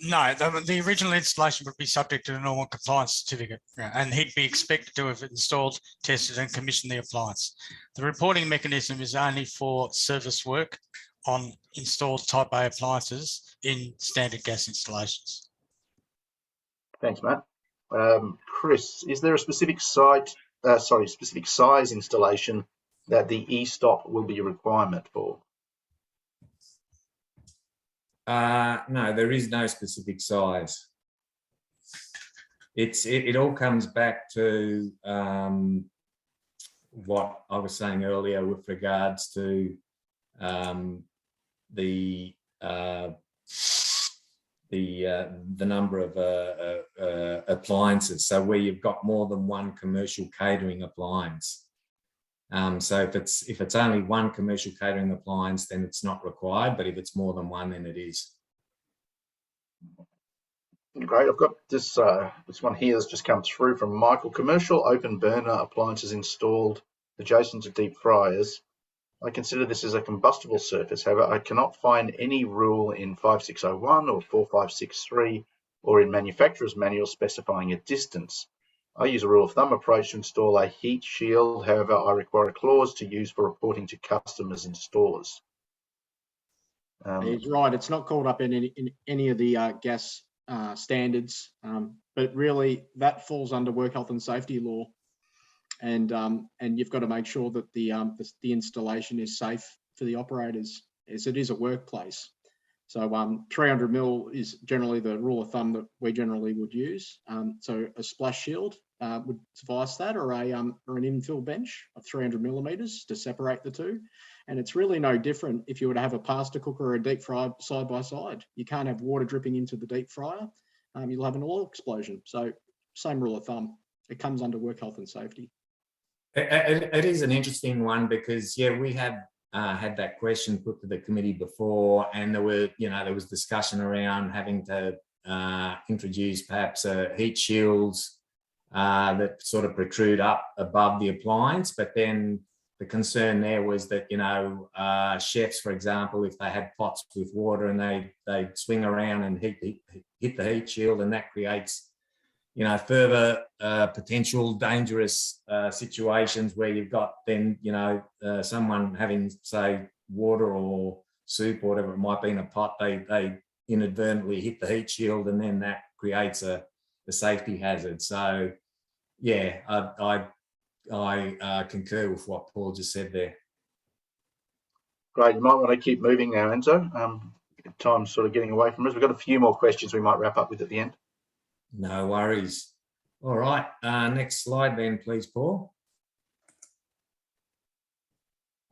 No, the original installation would be subject to the normal compliance certificate, and he'd be expected to have installed, tested and commissioned the appliance. The reporting mechanism is only for service work on installed type A appliances in standard gas installations. Thanks, Matt. Chris, is there a specific specific size installation that the e-stop will be a requirement for? No, there is no specific size. It all comes back to what I was saying earlier with regards to the number of appliances. So where you've got more than one commercial catering appliance. So if it's only one commercial catering appliance, then it's not required. But if it's more than one, then it is. Great. I've got this one here that's just come through from Michael. Commercial open burner appliances installed adjacent to deep fryers. I consider this as a combustible surface. However, I cannot find any rule in 5601 or 4563 or in manufacturer's manual specifying a distance. I use a rule of thumb approach to install a heat shield. However, I require a clause to use for reporting to customers installers. He's right. It's not called up in any of the gas standards, but really that falls under work health and safety law. And you've got to make sure that the installation is safe for the operators, as it is a workplace. So 300 mil is generally the rule of thumb that we generally would use. So a splash shield would suffice that, or an infill bench of 300 millimeters to separate the two. And it's really no different if you were to have a pasta cooker or a deep fryer side by side. You can't have water dripping into the deep fryer. You'll have an oil explosion. So same rule of thumb. It comes under work health and safety. It is an interesting one because, yeah, we have had that question put to the committee before, and there was discussion around having to introduce perhaps heat shields that sort of protrude up above the appliance. But then the concern there was that, chefs, for example, if they had pots with water and they swing around and hit the heat shield, and that creates further potential dangerous situations where you've got then, someone having, say, water or soup or whatever it might be in a pot, they inadvertently hit the heat shield, and then that creates a safety hazard. So, yeah, I concur with what Paul just said there. Great. You might want to keep moving now, Enzo. Time's sort of getting away from us. We've got a few more questions we might wrap up with at the end. No worries. All right. Next slide then, please, Paul.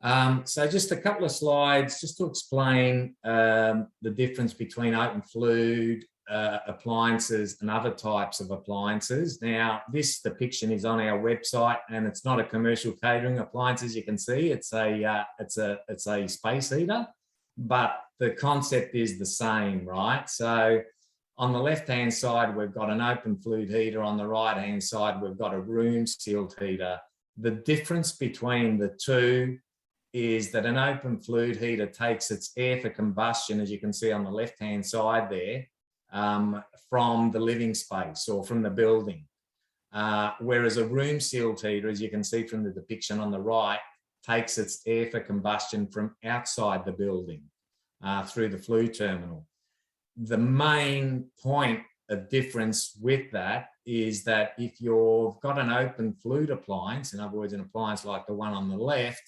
So just a couple of slides just to explain the difference between open fluid appliances and other types of appliances. Now, this depiction is on our website, and it's not a commercial catering appliance, as you can see. It's a space heater, but the concept is the same, right? So on the left-hand side, we've got an open fluid heater. On the right-hand side, we've got a room sealed heater. The difference between the two is that an open fluid heater takes its air for combustion, as you can see on the left-hand side there, from the living space or from the building. Whereas a room sealed heater, as you can see from the depiction on the right, takes its air for combustion from outside the building through the flue terminal. The main point of difference with that is that if you've got an open fluid appliance, in other words, an appliance like the one on the left,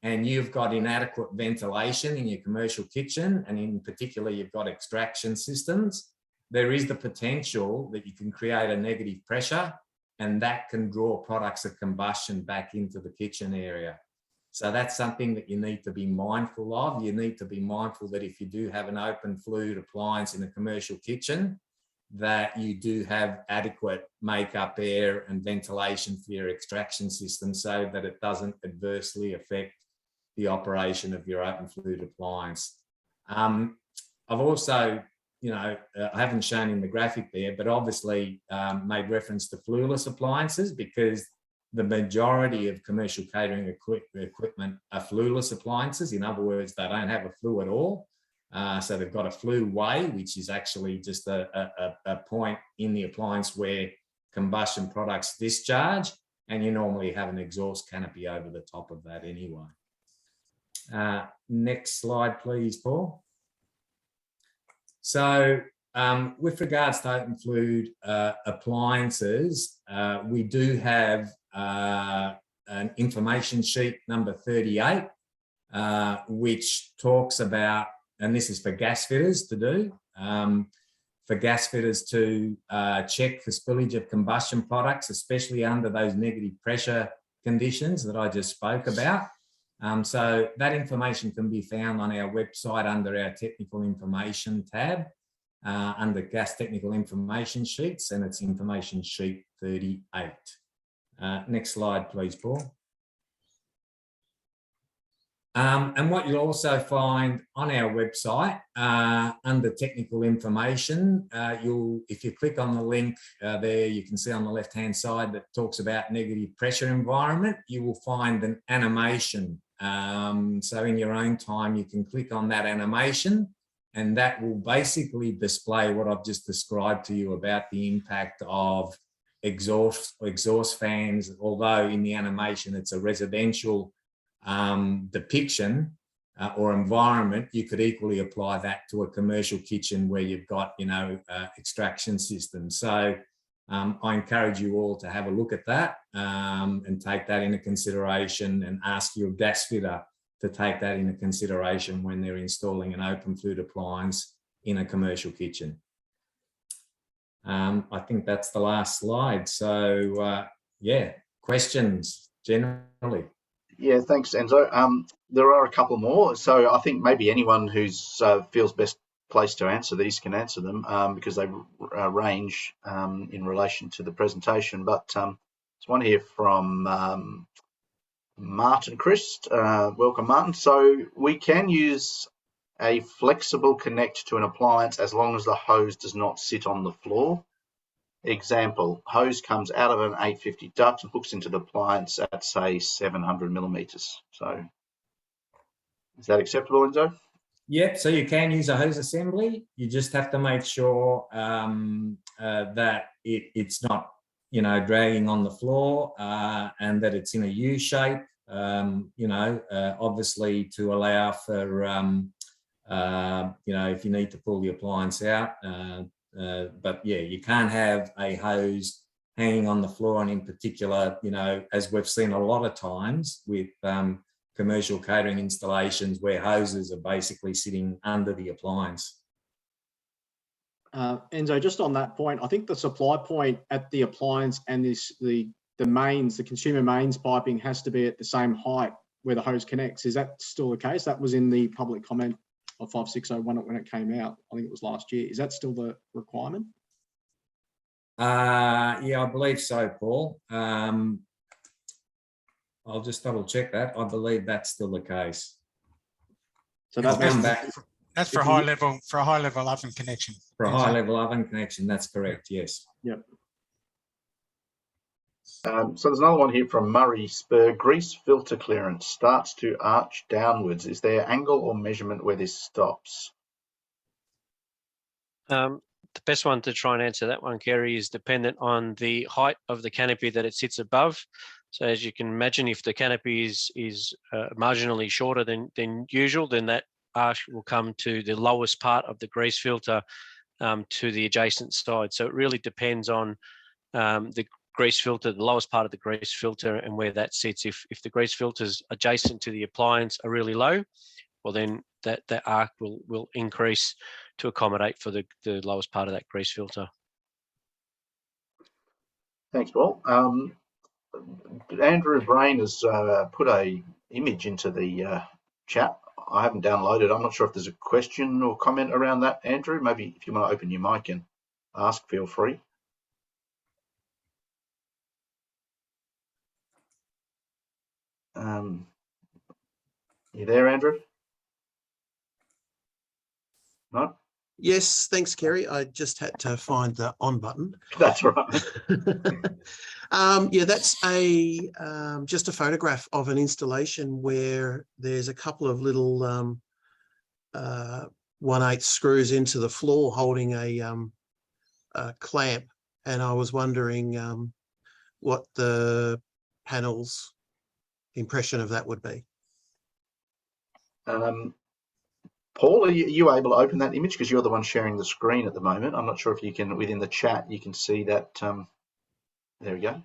and you've got inadequate ventilation in your commercial kitchen, and in particular, you've got extraction systems, there is the potential that you can create a negative pressure, and that can draw products of combustion back into the kitchen area. So that's something that you need to be mindful of. You need to be mindful that if you do have an open fluid appliance in a commercial kitchen, that you do have adequate make-up air and ventilation for your extraction system so that it doesn't adversely affect the operation of your open fluid appliance. I've also, I haven't shown in the graphic there, but obviously made reference to flueless appliances because the majority of commercial catering equipment are flueless appliances. In other words, they don't have a flue at all. So they've got a flue way, which is actually just a point in the appliance where combustion products discharge, and you normally have an exhaust canopy over the top of that anyway. Next slide, please, Paul. So with regards to open fluid appliances, we do have an information sheet number 38, which talks about, and this is for gas fitters to do, for gas fitters to check for spillage of combustion products, especially under those negative pressure conditions that I just spoke about. So that information can be found on our website under our technical information tab, under gas technical information sheets, and it's information sheet 38. Next slide, please, Paul. And what you'll also find on our website under technical information, if you click on the link there, you can see on the left-hand side that talks about negative pressure environment, you will find an animation. So in your own time, you can click on that animation, and that will basically display what I've just described to you about the impact of exhaust fans. Although in the animation it's a residential depiction or environment, you could equally apply that to a commercial kitchen where you've got, extraction systems. So I encourage you all to have a look at that and take that into consideration, and ask your gas fitter to take that into consideration when they're installing an open fluid appliance in a commercial kitchen. I think that's the last slide. So yeah, questions generally. Yeah, thanks, Enzo. There are a couple more. So I think maybe anyone who's feels best placed to answer these can answer them because they range in relation to the presentation. But there's one here from Martin Christ. Welcome, Martin. So we can use a flexible connect to an appliance as long as the hose does not sit on the floor. Example, hose comes out of an 850 duct and hooks into the appliance at, say, 700 millimeters. So is that acceptable, Enzo? Yep, so you can use a hose assembly. You just have to make sure that it's not, dragging on the floor and that it's in a U shape, obviously to allow for, if you need to pull the appliance out. But yeah, you can't have a hose hanging on the floor, and in particular, as we've seen a lot of times with commercial catering installations where hoses are basically sitting under the appliance. Enzo, just on that point, I think the supply point at the appliance and the mains, the consumer mains piping has to be at the same height where the hose connects. Is that still the case? That was in the public comment of 5601 when it came out. I think it was last year. Is that still the requirement? Yeah, I believe so, Paul. I'll just double check that. I believe that's still the case. So that's That's for a high level oven connection. For a high level oven connection, that's correct. Yes. Yep. So there's another one here from Murray Spur. Grease filter clearance starts to arch downwards. Is there angle or measurement where this stops? The best one to try and answer that one, Kerry, is dependent on the height of the canopy that it sits above. So as you can imagine, if the canopy is marginally shorter than usual, then that arch will come to the lowest part of the grease filter to the adjacent side. So it really depends on the grease filter, the lowest part of the grease filter, and where that sits. If the grease filters adjacent to the appliance are really low, well then that arc will increase to accommodate for the lowest part of that grease filter. Thanks, Paul. Andrew Brain has put a image into the chat. I haven't downloaded. I'm not sure if there's a question or comment around that, Andrew. Maybe if you want to open your mic and ask, feel free. You there, Andrew? No? Yes, thanks, Kerry. I just had to find the on button. That's right. Yeah, that's just a photograph of an installation where there's a couple of little 1/8 screws into the floor holding a clamp, and I was wondering what the panel's impression of that would be. Paul, are you able to open that image, because you're the one sharing the screen at the moment? I'm not sure if you can, within the chat, you can see that. There we go.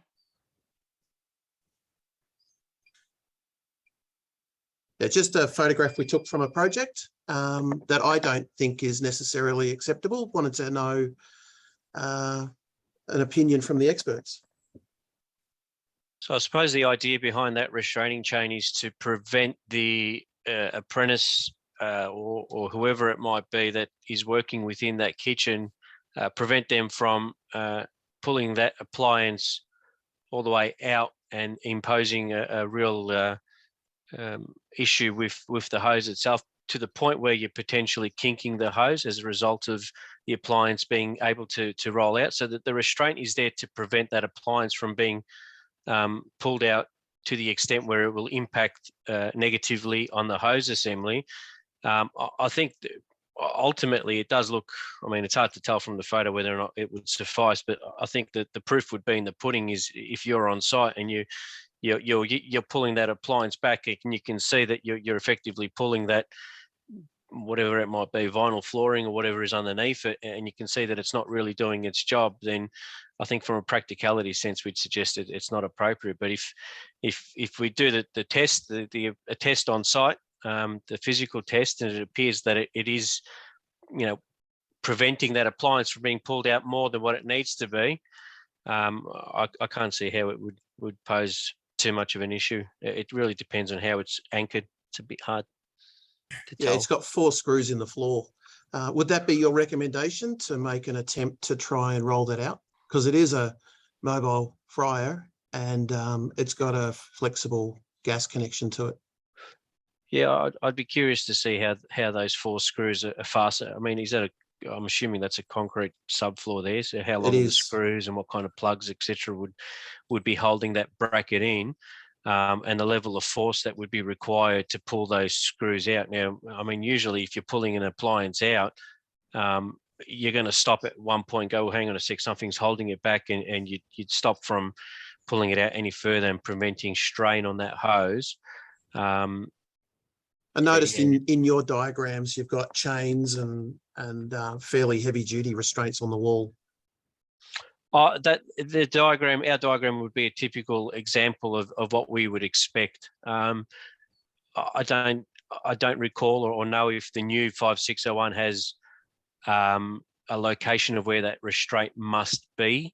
Yeah, just a photograph we took from a project that I don't think is necessarily acceptable. Wanted to know an opinion from the experts. So I suppose the idea behind that restraining chain is to prevent the apprentice or whoever it might be that is working within that kitchen, prevent them from pulling that appliance all the way out and imposing a real issue with the hose itself, to the point where you're potentially kinking the hose as a result of the appliance being able to roll out. So that the restraint is there to prevent that appliance from being pulled out to the extent where it will impact negatively on the hose assembly. I think ultimately it does look, I mean, it's hard to tell from the photo whether or not it would suffice, but I think that the proof would be in the pudding. Is if you're on site and you're pulling that appliance back, and you can see that you're effectively pulling that, whatever it might be, vinyl flooring or whatever is underneath it, and you can see that it's not really doing its job, then I think from a practicality sense, we'd suggest it's not appropriate. But if we do the test, a test on site, the physical test, and it appears that it is, preventing that appliance from being pulled out more than what it needs to be, I can't see how it would pose too much of an issue. It really depends on how it's anchored. It's a bit hard to tell. Yeah, it's got 4 screws in the floor. Would that be your recommendation, to make an attempt to try and roll that out? Because it is a mobile fryer, and it's got a flexible gas connection to it. Yeah, I'd be curious to see how those 4 screws are fastened. I mean, I'm assuming that's a concrete subfloor there. So how long are the screws and what kind of plugs, etc., would be holding that bracket in, and the level of force that would be required to pull those screws out. Now, I mean, usually if you're pulling an appliance out, you're going to stop at one point, go, hang on a sec, something's holding it back, and you'd stop from pulling it out any further and preventing strain on that hose. I noticed in your diagrams, you've got chains and fairly heavy duty restraints on the wall. Our diagram would be a typical example of what we would expect. I don't recall or know if the new 5601 has a location of where that restraint must be.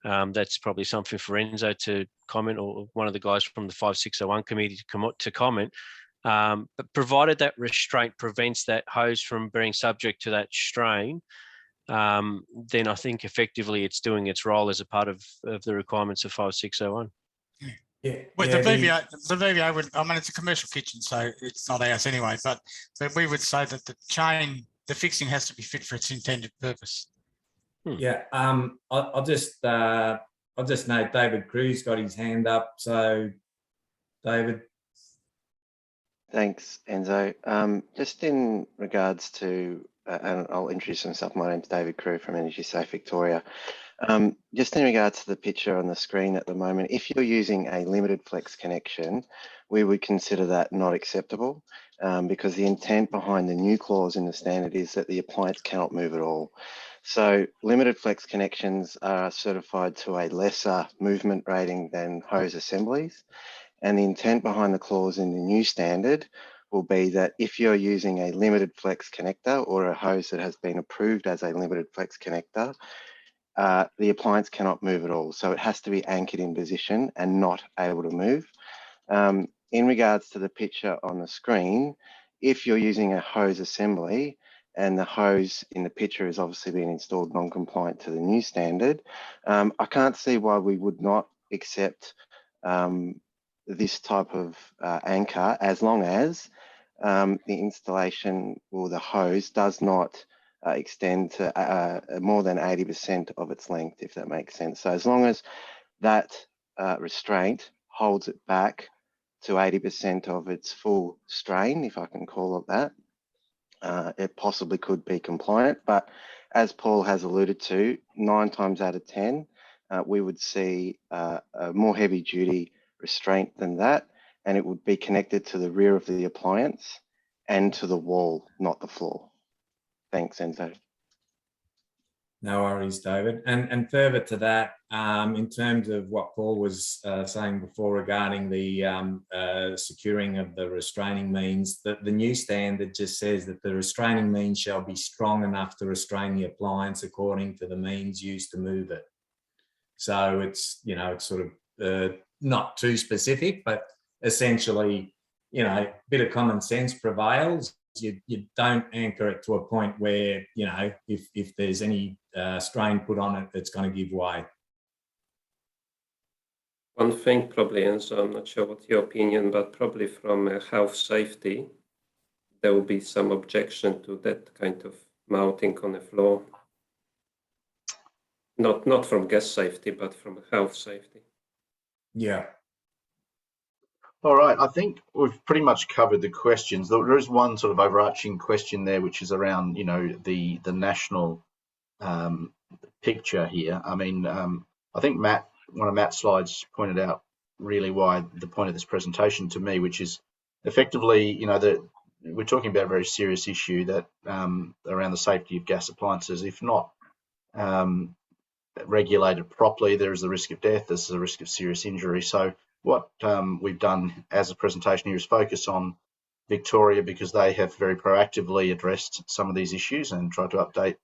That's probably something for Enzo to comment, or one of the guys from the 5601 committee to comment. But provided that restraint prevents that hose from being subject to that strain, then I think effectively it's doing its role as a part of the requirements of 5601. Yeah. Well, the VVA would, I mean, it's a commercial kitchen, so it's not ours anyway, but we would say that the fixing has to be fit for its intended purpose. Yeah, I'll just note David Crew's got his hand up. So, David. Thanks, Enzo. Just in regards to, and I'll introduce myself, my name's David Crew from Energy Safe Victoria. Just in regards to the picture on the screen at the moment, if you're using a limited flex connection, we would consider that not acceptable, because the intent behind the new clause in the standard is that the appliance cannot move at all. So limited flex connections are certified to a lesser movement rating than hose assemblies. And the intent behind the clause in the new standard will be that if you're using a limited flex connector or a hose that has been approved as a limited flex connector, the appliance cannot move at all. So it has to be anchored in position and not able to move. In regards to the picture on the screen, if you're using a hose assembly and the hose in the picture is obviously being installed non-compliant to the new standard, I can't see why we would not accept this type of anchor, as long as the installation or the hose does not extend to more than 80% of its length, if that makes sense. So as long as that restraint holds it back to 80% of its full strain, if I can call it that, it possibly could be compliant. But as Paul has alluded to, 9 times out of 10, we would see a more heavy duty restraint than that, and it would be connected to the rear of the appliance and to the wall, not the floor. Thanks, Enzo. No worries, David. And further to that, in terms of what Paul was saying before regarding the securing of the restraining means, that the new standard just says that the restraining means shall be strong enough to restrain the appliance according to the means used to move it. So it's, you know, it's sort of not too specific, but essentially, you know, a bit of common sense prevails. You don't anchor it to a point where, you know, if there's any strain put on it, it's going to give way. One thing probably, and so I'm not sure what your opinion, but probably from health safety, there will be some objection to that kind of mounting on the floor. Not from gas safety, but from health safety. Yeah. All right, I think we've pretty much covered the questions. There is one sort of overarching question there, which is around, you know, the national picture here. I mean, I think one of Matt's slides pointed out really why the point of this presentation to me, which is effectively, you know, that we're talking about a very serious issue that around the safety of gas appliances. If not regulated properly, there is the risk of death, there's the risk of serious injury. So what we've done as a presentation here is focus on Victoria, because they have very proactively addressed some of these issues and tried to update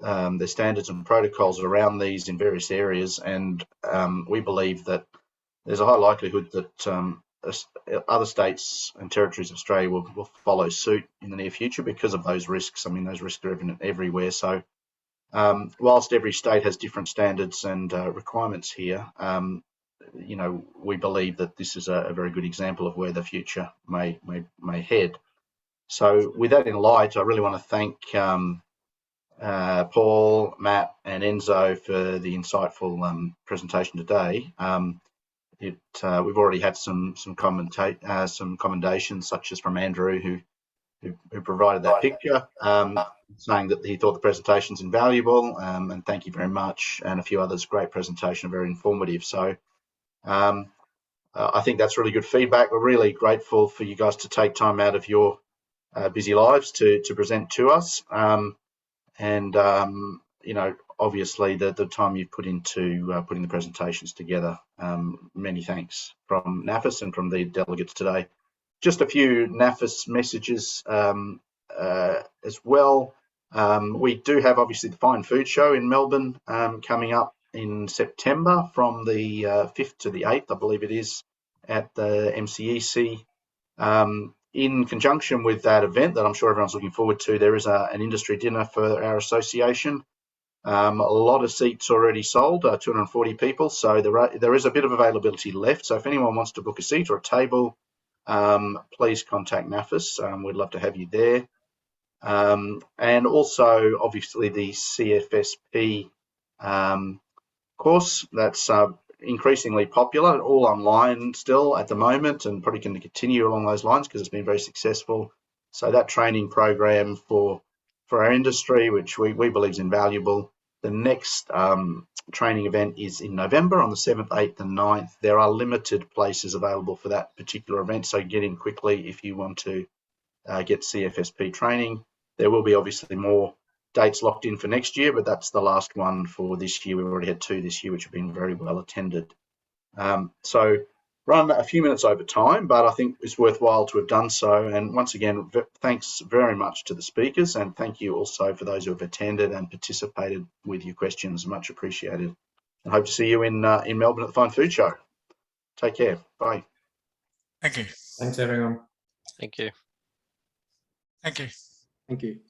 their standards and protocols around these in various areas. And we believe that there's a high likelihood that other states and territories of Australia will follow suit in the near future because of those risks. I mean, those risks are evident everywhere. So whilst every state has different standards and requirements here, you know, we believe that this is a very good example of where the future may head. So with that in light, I really want to thank Paul, Matt, and Enzo for the insightful presentation today. We've already had some commendations, such as from Andrew, who provided that picture, saying that he thought the presentation's invaluable, and thank you very much, and a few others. Great presentation, very informative. So I think that's really good feedback. We're really grateful for you guys to take time out of your busy lives to present to us, you know, obviously the time you've put into putting the presentations together. Many thanks from NAFIS and from the delegates today. Just a few NAFIS messages as well. We do have obviously the Fine Food Show in Melbourne coming up in September from the 5th to the 8th, I believe it is, at the MCEC. In conjunction with that event that I'm sure everyone's looking forward to, there is an industry dinner for our association. A lot of seats already sold, 240 people, so there is a bit of availability left. So if anyone wants to book a seat or a table, please contact NAFIS. We'd love to have you there. And also, obviously, the CFSP course that's increasingly popular, all online still at the moment, and probably going to continue along those lines because it's been very successful. So that training program for our industry, which we believe is invaluable. The next training event is in November on the 7th, 8th and 9th. There are limited places available for that particular event, so get in quickly if you want to get CFSP training. There will be obviously more dates locked in for next year, but that's the last one for this year. We've already had 2 this year, which have been very well attended. So run a few minutes over time, but I think it's worthwhile to have done so. And once again, thanks very much to the speakers, and thank you also for those who have attended and participated with your questions. Much appreciated. I hope to see you in Melbourne at the Fine Food Show. Take care. Bye. Thank you. Thanks, everyone. Thank you. Thank you. Thank you.